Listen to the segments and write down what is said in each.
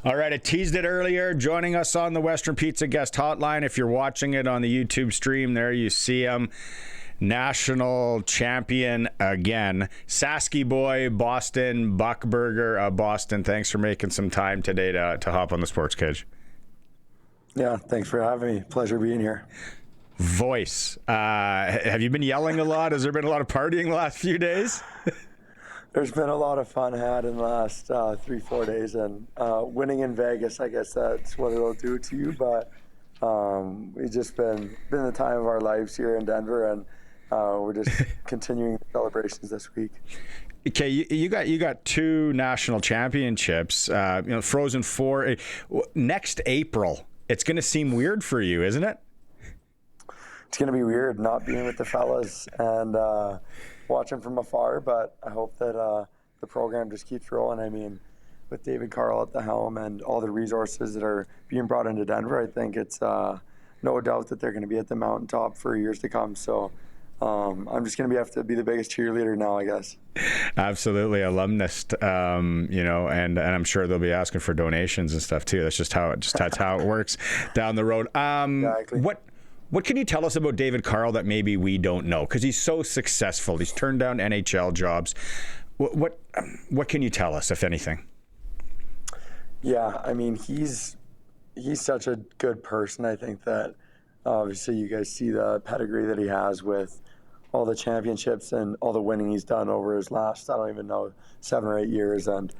All right, I teased it earlier. Joining us on the Western Pizza Guest Hotline. If you're watching it on the YouTube stream, there you see him. National champion again. Sasky boy, Boston Buckberger. Boston, thanks for making some time today to hop on the SportsCage. Yeah, thanks for having me. Pleasure being here. Voice. Have you been yelling a lot? Has there been a lot of partying the last few days? There's been a lot of fun had in the last 3-4 days, and winning in Vegas, I guess that's what it'll do to you. But we've just been the time of our lives here in Denver, and we're just continuing celebrations this week. Okay, you got 2 national championships. Frozen Four next April. It's going to seem weird for you, isn't it? It's going to be weird not being with the fellas and watching from afar, but I hope that the program just keeps rolling. I mean, with David Carl at the helm and all the resources that are being brought into Denver, I think it's no doubt that they're going to be at the mountaintop for years to come. So I'm just going to have to be the biggest cheerleader now, I guess. Absolutely, alumnus, and I'm sure they'll be asking for donations and stuff too. That's how it works down the road. Exactly. What can you tell us about David Carl that maybe we don't know? Because he's so successful. He's turned down NHL jobs. What can you tell us, if anything? Yeah, I mean, he's such a good person. I think that obviously you guys see the pedigree that he has with all the championships and all the winning he's done over his last, I don't even know, 7 or 8 years. And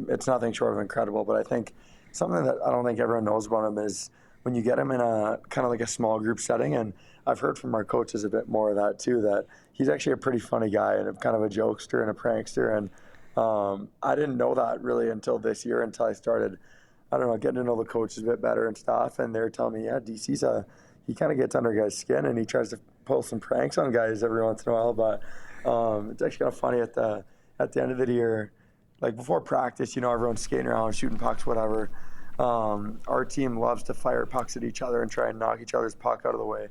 it's nothing short of incredible. But I think something that I don't think everyone knows about him is when you get him in a kind of like a small group setting, and I've heard from our coaches a bit more of that too, that he's actually a pretty funny guy and kind of a jokester and a prankster. And I didn't know that really until this year, until I started, I don't know, getting to know the coaches a bit better and stuff. And they're telling me, yeah, DC's he kind of gets under guys' skin and he tries to pull some pranks on guys every once in a while. But it's actually kind of funny at the end of the year, like before practice, everyone's skating around, shooting pucks, whatever. Our team loves to fire pucks at each other and try and knock each other's puck out of the way.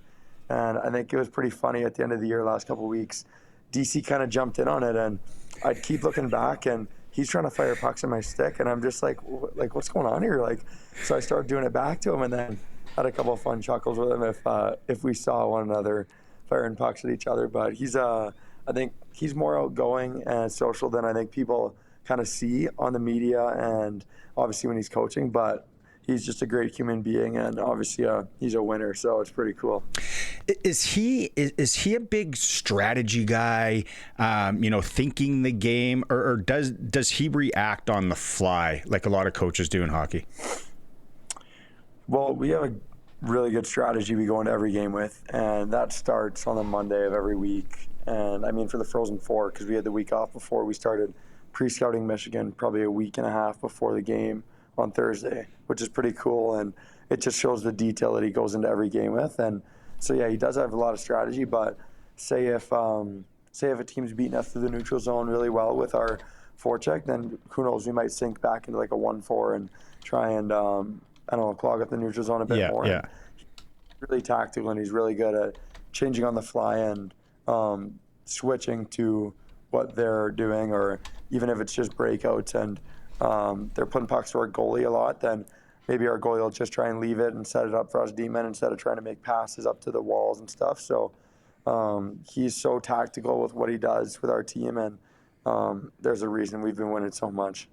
And I think it was pretty funny at the end of the year, last couple of weeks, DC kind of jumped in on it, and I'd keep looking back and he's trying to fire pucks at my stick. And I'm just like, what's going on here? So I started doing it back to him, and then had a couple of fun chuckles with him if we saw one another firing pucks at each other. But I think he's more outgoing and social than I think people kind of see on the media and obviously when he's coaching, but he's just a great human being, and obviously he's a winner, so it's pretty cool. Is he a big strategy guy, thinking the game, or does he react on the fly like a lot of coaches do in hockey? Well, we have a really good strategy we go into every game with, and that starts on the Monday of every week. And I mean, for the Frozen Four, because we had the week off before we started pre-scouting Michigan, probably a week and a half before the game on Thursday, which is pretty cool. And it just shows the detail that he goes into every game with. And so, yeah, he does have a lot of strategy, but say if a team's beating us through the neutral zone really well with our forecheck, then who knows, we might sink back into like a 1-4 and try and, clog up the neutral zone a bit more. Yeah. He's really tactical, and he's really good at changing on the fly and switching to what they're doing, or even if it's just breakouts and they're putting pucks to our goalie a lot, then maybe our goalie will just try and leave it and set it up for us D-men instead of trying to make passes up to the walls and stuff. So he's so tactical with what he does with our team, and there's a reason we've been winning so much.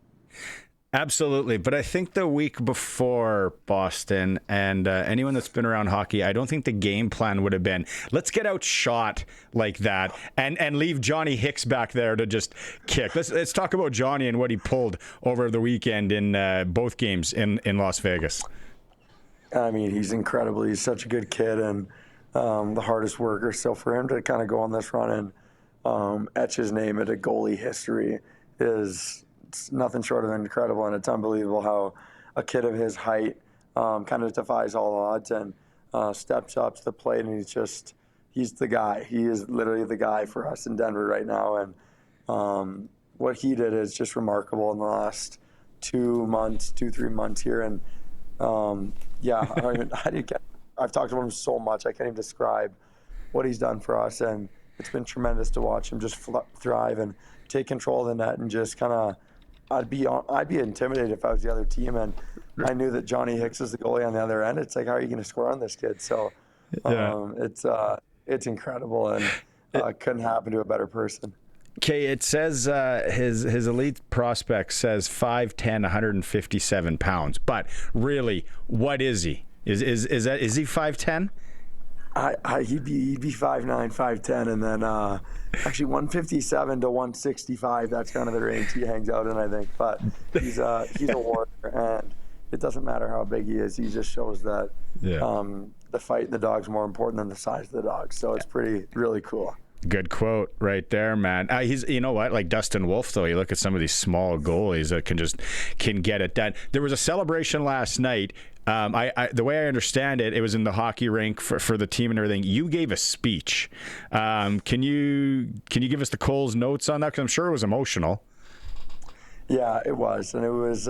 Absolutely. But I think the week before, Boston, and anyone that's been around hockey, I don't think the game plan would have been, let's get outshot like that and leave Johnny Hicks back there to just kick. Let's talk about Johnny and what he pulled over the weekend in both games in Las Vegas. I mean, he's incredible. He's such a good kid and the hardest worker. So for him to kind of go on this run and etch his name into goalie history is nothing short of incredible, and it's unbelievable how a kid of his height kind of defies all odds and steps up to the plate, and he's the guy. He is literally the guy for us in Denver right now, and what he did is just remarkable in the last 3 months here, and I've talked about him so much I can't even describe what he's done for us, and it's been tremendous to watch him just thrive and take control of the net and just kind of I'd be intimidated if I was the other team and I knew that Johnny Hicks is the goalie on the other end. It's like, how are you going to score on this kid? So Yeah. it's incredible, and couldn't happen to a better person. Okay, it says his elite prospect says 5'10", 157 pounds. But really, what is he? Is he 5'10"? He'd be 5'9", 5'10", and then actually 157 to 165. That's kind of the range he hangs out in, I think. But he's a warrior, and it doesn't matter how big he is. He just shows that the fight in the dog's more important than the size of the dog. So it's really cool. Good quote right there, man. He's, you know what, like Dustin Wolf, though. You look at some of these small goalies that can get it done. There was a celebration last night. The way I understand it, it was in the hockey rink for the team and everything. You gave a speech. Can you give us the Cole's notes on that? Because I'm sure it was emotional. Yeah, it was, and it was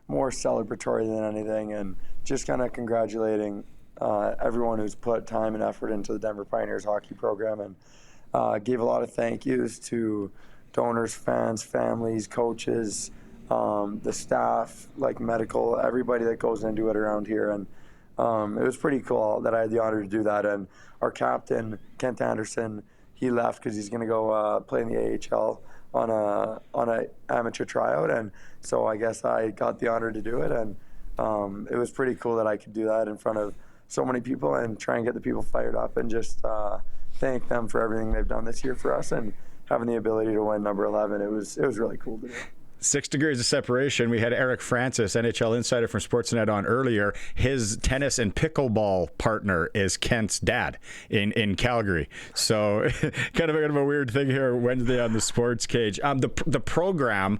more celebratory than anything, and just kind of congratulating everyone who's put time and effort into the Denver Pioneers hockey program, and gave a lot of thank yous to donors, fans, families, coaches, the staff, like medical, everybody that goes into it around here. And it was pretty cool that I had the honor to do that. And our captain, Kent Anderson, he left because he's going to go play in the AHL on a amateur tryout. And so I guess I got the honor to do it. And it was pretty cool that I could do that in front of so many people and try and get the people fired up and just thank them for everything they've done this year for us and having the ability to win number 11. It was really cool to do. 6 degrees of separation. We had Eric Francis, NHL insider from Sportsnet, on earlier. His tennis and pickleball partner is Kent's dad in Calgary. So kind of a weird thing here Wednesday on the Sports Cage. The program,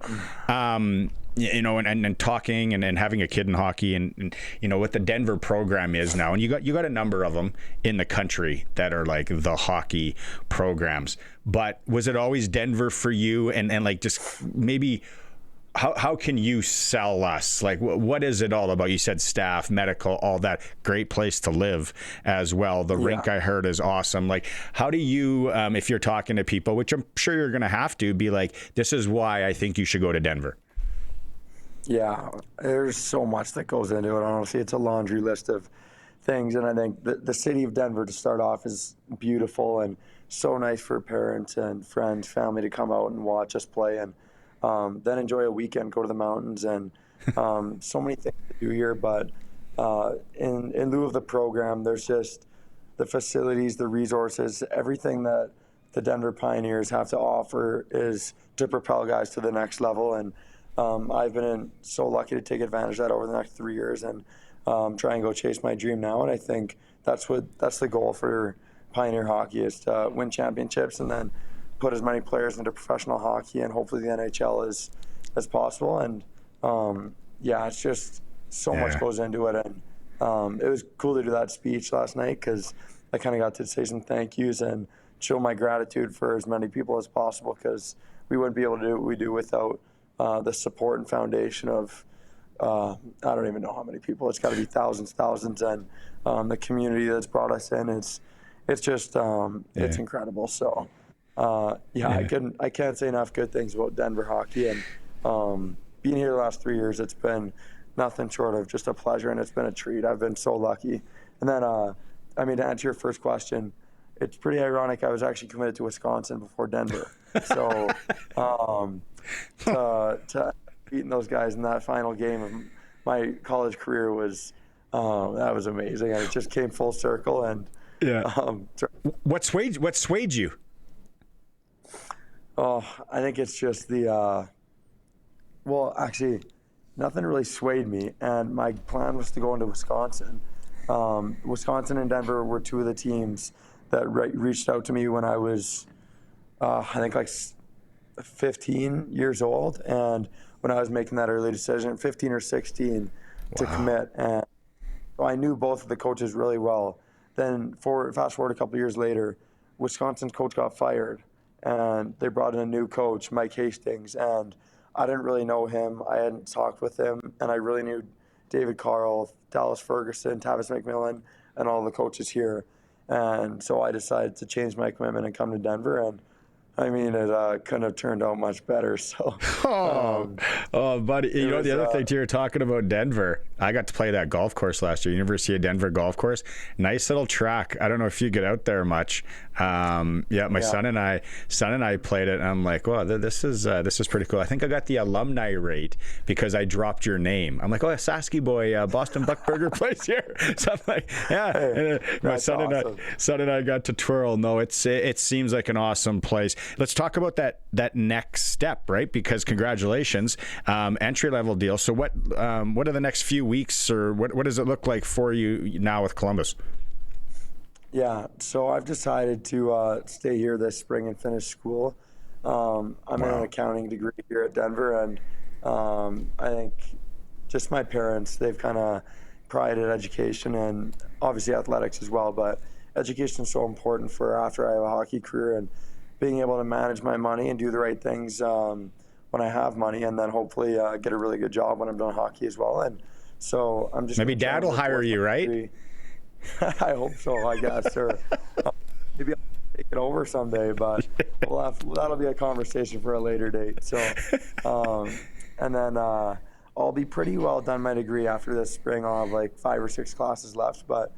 you know, and talking and having a kid in hockey and you know what the Denver program is now, and you got a number of them in the country that are like the hockey programs. But was it always Denver for you? And like just maybe how can you sell us? Like what is it all about? You said staff, medical, all that. Great place to live as well. The rink I heard is awesome. Like how do you, if you're talking to people, which I'm sure you're going to have to, be like, this is why I think you should go to Denver? Yeah, there's so much that goes into it. Honestly, it's a laundry list of things. And I think the city of Denver, to start off, is beautiful and so nice for parents and friends, family to come out and watch us play, and then enjoy a weekend, go to the mountains, and so many things to do here. But in lieu of the program, there's just the facilities, the resources, everything that the Denver Pioneers have to offer is to propel guys to the next level. And I've been so lucky to take advantage of that over the next 3 years and try and go chase my dream now. And I think that's the goal for Pioneer hockey, is to win championships and then put as many players into professional hockey and hopefully the NHL as possible. And it's just so much goes into it. And it was cool to do that speech last night because I kind of got to say some thank yous and show my gratitude for as many people as possible, because we wouldn't be able to do what we do without the support and foundation of I don't even know how many people. It's got to be thousands, and the community that's brought us in. It's just it's incredible. So I can't say enough good things about Denver hockey, and being here the last 3 years, it's been nothing short of just a pleasure, and it's been a treat. I've been so lucky. And then to answer your first question, it's pretty ironic. I was actually committed to Wisconsin before Denver, so to beating those guys in that final game of my college career was that was amazing, and it just came full circle. And what swayed you? Oh, I think it's just actually, nothing really swayed me, and my plan was to go into Wisconsin. Wisconsin and Denver were two of the teams that reached out to me when I was, I think, like 15 years old, and when I was making that early decision, 15 or 16, to commit. And so I knew both of the coaches really well. Then fast forward a couple years later, Wisconsin's coach got fired, and they brought in a new coach, Mike Hastings, and I didn't really know him. I hadn't talked with him, and I really knew David Carl, Dallas Ferguson, Tavis McMillan, and all the coaches here. And so I decided to change my commitment and come to Denver. And I mean, it couldn't have turned out much better. So, Buddy, you know, the other thing too, you're talking about Denver. I got to play that golf course last year, University of Denver golf course. Nice little track. I don't know if you get out there much. My son and I played it, and I'm like, wow, this is pretty cool. I think I got the alumni rate because I dropped your name. I'm like, oh, Sasky boy, Boston Buckberger plays here. So I'm like, yeah. Hey, my son and I got to twirl. No, it seems like an awesome place. Let's talk about that next step, right? Because congratulations, entry level deal. So what are the next few weeks, or what does it look like for you now with Columbus? Yeah, so I've decided to stay here this spring and finish school. I'm in an accounting degree here at Denver, and I think just my parents, they've kind of prided education and obviously athletics as well, but education is so important for after I have a hockey career, and being able to manage my money and do the right things when I have money, and then hopefully get a really good job when I'm done hockey as well. And so I'm just maybe Dad will hire you, right? I hope so, I guess, or maybe I'll take it over someday, but that'll be a conversation for a later date. So, and then I'll be pretty well done my degree after this spring. I'll have like 5 or 6 classes left, but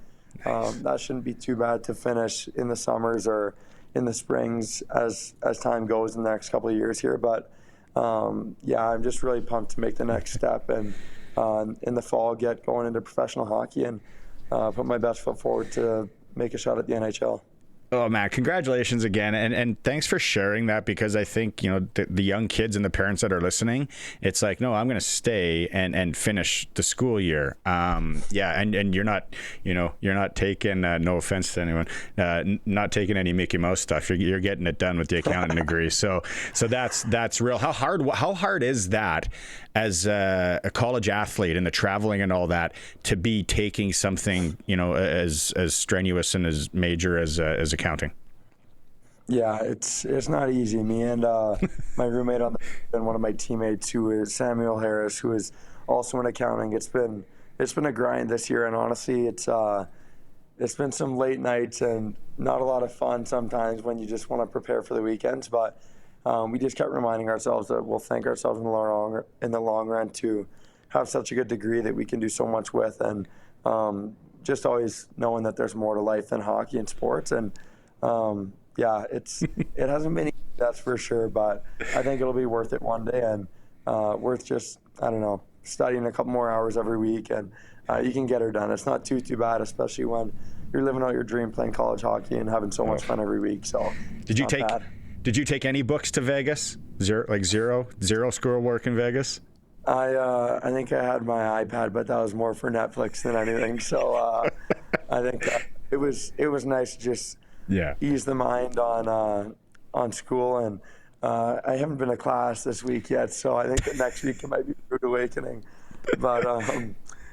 that shouldn't be too bad to finish in the summers or in the springs as time goes in the next couple of years here. But I'm just really pumped to make the next step, and in the fall get going into professional hockey and put my best foot forward to make a shot at the NHL. Oh, Matt, congratulations again. And thanks for sharing that, because I think, you know, the young kids and the parents that are listening, it's like, no, I'm going to stay and finish the school year. And you're not taking, no offense to anyone, not taking any Mickey Mouse stuff. You're getting it done with the accounting degree. So that's real. How hard is that as a college athlete and the traveling and all that to be taking something, you know, as strenuous and as major as accounting? Yeah, it's not easy. Me and my roommate and one of my teammates, who is Samuel Harris, who is also in accounting. It's been a grind this year, and honestly, it's been some late nights and not a lot of fun sometimes when you just want to prepare for the weekends. But we just kept reminding ourselves that we'll thank ourselves in the long run to have such a good degree that we can do so much with, and just always knowing that there's more to life than hockey and sports. And it hasn't been easy, that's for sure, but I think it'll be worth it one day, and worth just, I don't know, studying a couple more hours every week, and you can get her done. It's not too bad, especially when you're living out your dream playing college hockey and having so much fun every week. So did you take any books to Vegas? Zero schoolwork in Vegas? I think I had my iPad, but that was more for Netflix than anything. So I think it was nice to just ease the mind on school. And I haven't been to class this week yet, so I think that next week it might be a rude awakening. But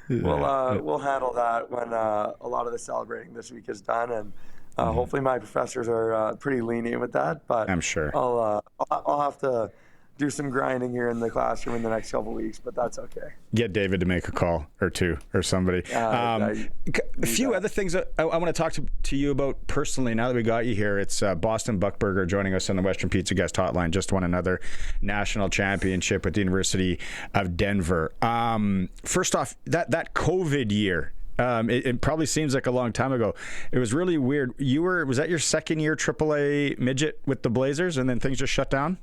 we'll handle that when a lot of the celebrating this week is done, and hopefully my professors are pretty lenient with that. But I'm sure I'll have to do some grinding here in the classroom in the next couple of weeks, but that's okay. Get David to make a call or two or somebody. A few other things that I want to talk to you about personally now that we got you here. It's Boston Buckberger joining us on the Western Pizza Guest Hotline. Just won another national championship with the University of Denver. First off, that COVID year, it probably seems like a long time ago. It was really weird. Was that your second year AAA midget with the Blazers, and then things just shut down?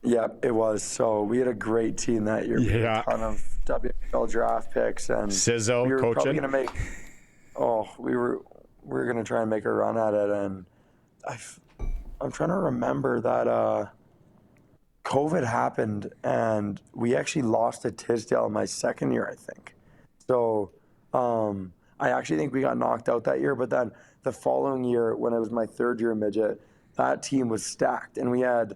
Yeah, it was. So we had a great team that year. We had a ton of WHL draft picks, and Sizzo we were coaching. Probably going to make. We were going to try and make a run at it, and I'm trying to remember that COVID happened, and we actually lost to Tisdale in my second year, I think. So I actually think we got knocked out that year. But then the following year, when it was my third year midget, that team was stacked, and we had,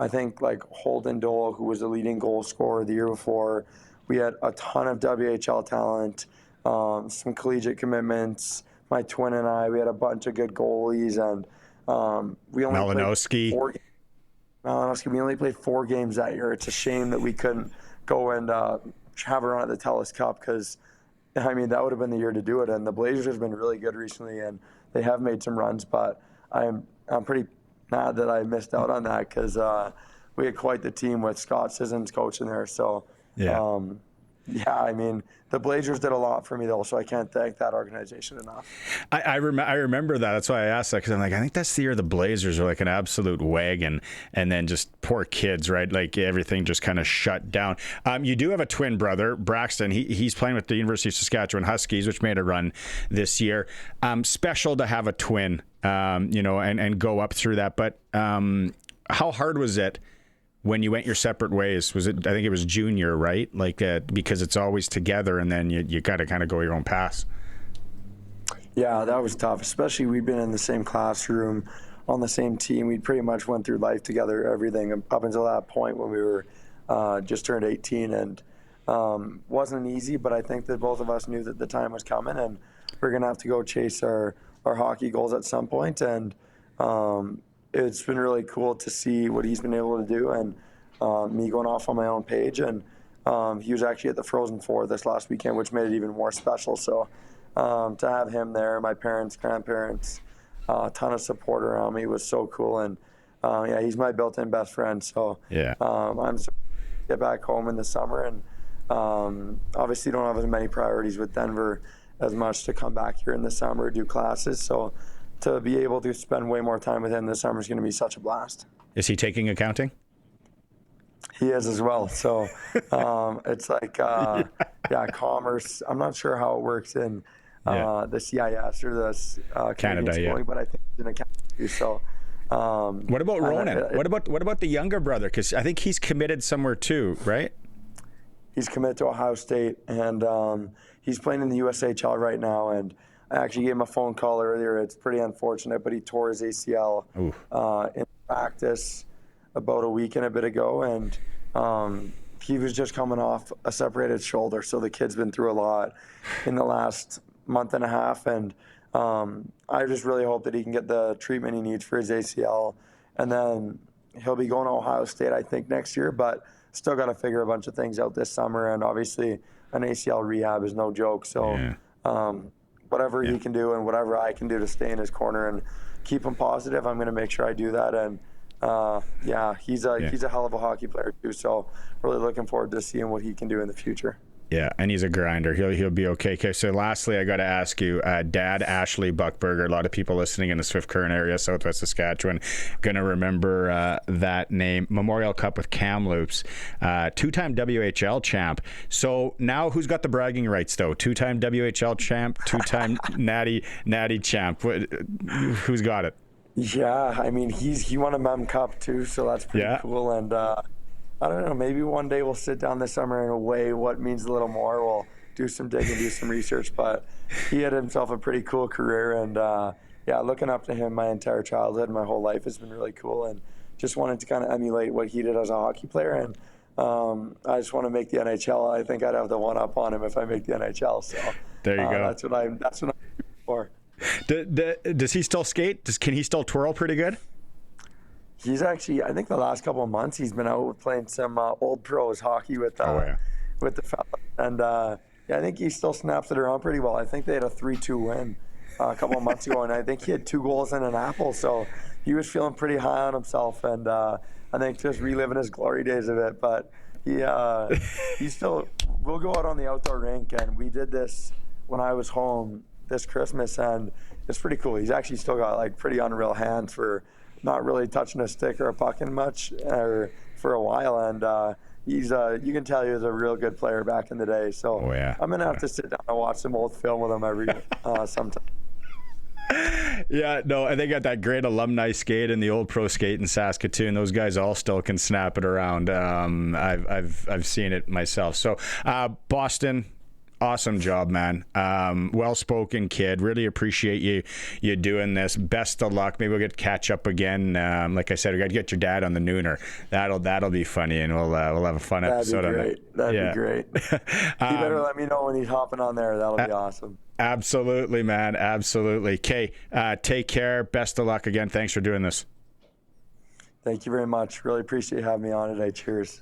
I think, like Holden Dole, who was the leading goal scorer the year before. We had a ton of WHL talent, some collegiate commitments. My twin and I, we had a bunch of good goalies, and we only Malinowski. We only played 4 games that year. It's a shame that we couldn't go and have a run at the TELUS Cup, because, I mean, that would have been the year to do it. And the Blazers have been really good recently, and they have made some runs, but I'm pretty mad that I missed out on that because we had quite the team with Scott Sissons coaching there. So, yeah, I mean, the Blazers did a lot for me, though, so I can't thank that organization enough. I remember that. That's why I asked that, because I'm like, I think that's the year the Blazers are like an absolute wagon, and then just poor kids, right? Like everything just kind of shut down. You do have a twin brother, Braxton. He's playing with the University of Saskatchewan Huskies, which made a run this year. Special to have a twin, and go up through that. But how hard was it when you went your separate ways? Was it, I think it was junior, right? Like because it's always together, and then you got to kind of go your own paths. Yeah, that was tough, especially we'd been in the same classroom, on the same team. We pretty much went through life together, everything up until that point when we were just turned 18. And wasn't easy, but I think that both of us knew that the time was coming and we're going to have to go chase our hockey goals at some point. And it's been really cool to see what he's been able to do, and me going off on my own page. And he was actually at the Frozen Four this last weekend, which made it even more special. So to have him there, my parents, grandparents, a ton of support around me was so cool. And yeah, he's my built-in best friend. So yeah, I'm so get back home in the summer, and obviously don't have as many priorities with Denver as much to come back here in the summer, do classes. So to be able to spend way more time with him this summer is going to be such a blast. Is he taking accounting? He is as well. So it's like, commerce. I'm not sure how it works in the CIS or the Canada, schooling, but I think it's in accounting too. So what about Ronan? What about the younger brother? Because I think he's committed somewhere too, right? He's committed to Ohio State, and he's playing in the USHL right now. And I actually gave him a phone call earlier. It's pretty unfortunate, but he tore his ACL in practice about a week and a bit ago, and he was just coming off a separated shoulder. So the kid's been through a lot in the last month and a half, and I just really hope that he can get the treatment he needs for his ACL, and then he'll be going to Ohio State, I think, next year, but still got to figure a bunch of things out this summer, and obviously an ACL rehab is no joke. So whatever he can do and whatever I can do to stay in his corner and keep him positive, I'm going to make sure I do that. And he's a hell of a hockey player too. So really looking forward to seeing what he can do in the future. Yeah, and he's a grinder. He'll be okay. Okay, so lastly, I got to ask you, Dad Ashley Buckberger. A lot of people listening in the Swift Current area, Southwest Saskatchewan, gonna remember that name. Memorial Cup with Kamloops, two-time WHL champ. So now, who's got the bragging rights though? Two-time WHL champ, two-time Natty champ. Who's got it? Yeah, I mean he won a Mem Cup too, so that's pretty cool. And I don't know, maybe one day we'll sit down this summer and weigh what means a little more. We'll do some digging, do some research, but he had himself a pretty cool career. And looking up to him my entire childhood, my whole life has been really cool, and just wanted to kind of emulate what he did as a hockey player. And I just want to make the NHL. I think I'd have the one up on him if I make the NHL. So there you go. That's what I'm for. Does he still skate? Can he still twirl pretty good? He's actually, I think the last couple of months, he's been out playing some old pros hockey with the fellas. And I think he still snaps it around pretty well. I think they had a 3-2 win a couple of months ago, and I think he had 2 goals and an apple. So he was feeling pretty high on himself, and I think just reliving his glory days a bit. But he still, we'll go out on the outdoor rink, and we did this when I was home this Christmas, and it's pretty cool. He's actually still got like pretty unreal hands for not really touching a stick or a puck in much or for a while, and he's you can tell he was a real good player back in the day. So I'm gonna have to sit down and watch some old film with him every sometime. Yeah, no, and they got that great alumni skate and the old pro skate in Saskatoon. Those guys all still can snap it around. I've seen it myself. So Boston, awesome job, man. Well-spoken kid. Really appreciate you doing this. Best of luck. Maybe we'll get to catch up again. Like I said, we got to get your dad on the nooner. That'll be funny, and we'll have a fun episode on that. That'd be great. You better let me know when he's hopping on there. That'll be awesome. Absolutely, man. Absolutely. Kay, take care. Best of luck again. Thanks for doing this. Thank you very much. Really appreciate having me on today. Cheers.